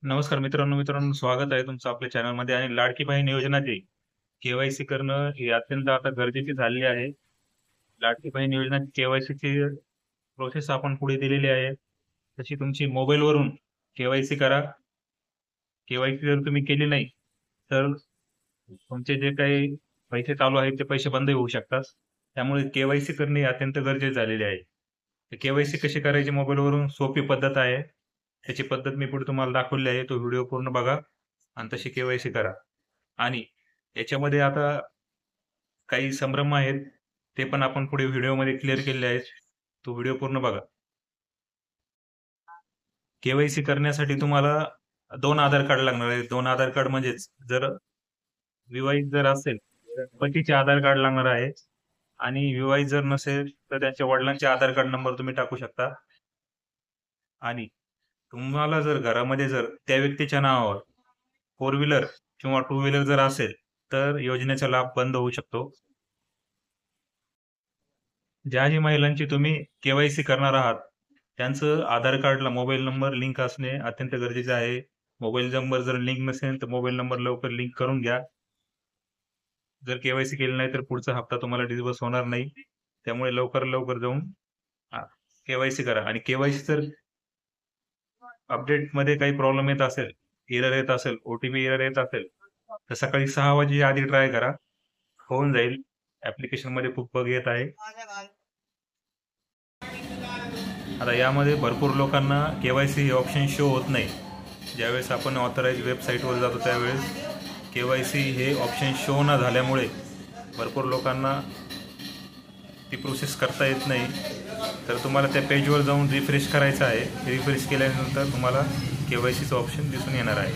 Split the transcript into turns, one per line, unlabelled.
नमस्कार मित्रांनो, स्वागत आहे तुमचं आपल्या चॅनलमध्ये. आणि लाडकी बहीण योजनाची केवायसी करणं ही अत्यंत आता गरजेची झालेली आहे. लाडकी बहीण योजनाची केवायसीची प्रोसेस आपण पुढे दिलेली आहे. तशी तुमची मोबाईलवरून केवायसी करा. केवायसी जर तुम्ही केली नाही तर तुमचे जे काही पैसे चालू आहेत ते पैसे बंद होऊ शकतात. त्यामुळे केवायसी करणे ही अत्यंत गरजेचे झालेले आहे. केवायसी कशी करायची मोबाईलवरून सोपी पद्धत आहे. त्याची पद्धत मी पुढे तुम्हाला दाखवली आहे. तो व्हिडिओ पूर्ण बघा आणि तशी केवायसी करा. आणि याच्यामध्ये आता काही संभ्रम आहेत, ते पण आपण पुढे व्हिडिओमध्ये क्लिअर केलेले आहेत. तो व्हिडिओ पूर्ण बघा. केवायसी करण्यासाठी तुम्हाला 2 आधार कार्ड लागणार आहेत. 2 आधार कार्ड म्हणजेच जर विवाहित जर असेल तर पतीचे आधार कार्ड लागणार आहे आणि विवाहित जर नसेल तर त्यांच्या वडिलांचे आधार कार्ड नंबर तुम्ही टाकू शकता. आणि तुम्हाला जर घरामध्ये जर त्या व्यक्तीच्या नावावर फोर व्हीलर किंवा टू व्हीलर जर असेल तर योजनेचा लाभ बंद होऊ शकतो. ज्याही महिलांची तुम्ही केवायसी करणार आहात त्यांचं आधार कार्डला मोबाईल नंबर लिंक असणे अत्यंत गरजेचे आहे. मोबाईल नंबर जर लिंक नसेल तर मोबाईल नंबर लवकर लिंक करून घ्या. जर केवायसी केली नाही तर पुढचा हप्ता तुम्हाला डिस्बर्स होणार नाही. त्यामुळे लवकर जाऊन केवायसी करा. आणि केवायसी जर अपडेटमध्ये काही प्रॉब्लेम येत असेल, एरर येत असेल, ओटीपी एरर येत असेल तर सकाळी 6 वाजेच्या आधी ट्राय करा. होऊन जाईल. ॲप्लिकेशनमध्ये खूप बग येत आहे. आता यामध्ये भरपूर लोकांना केवायसी हे ऑप्शन शो होत नाही. ज्यावेळेस आपण ऑथराईज वेबसाईटवर जातो त्यावेळेस केवायसी हे ऑप्शन शो न झाल्यामुळे भरपूर लोकांना ती प्रोसेस करता येत नाही. तर तुम्हाला त्या पेजवर जाऊन रिफ्रेश करायचं आहे. रिफ्रेश केल्यानंतर तुम्हाला केवायसीचं ऑप्शन दिसून येणार आहे.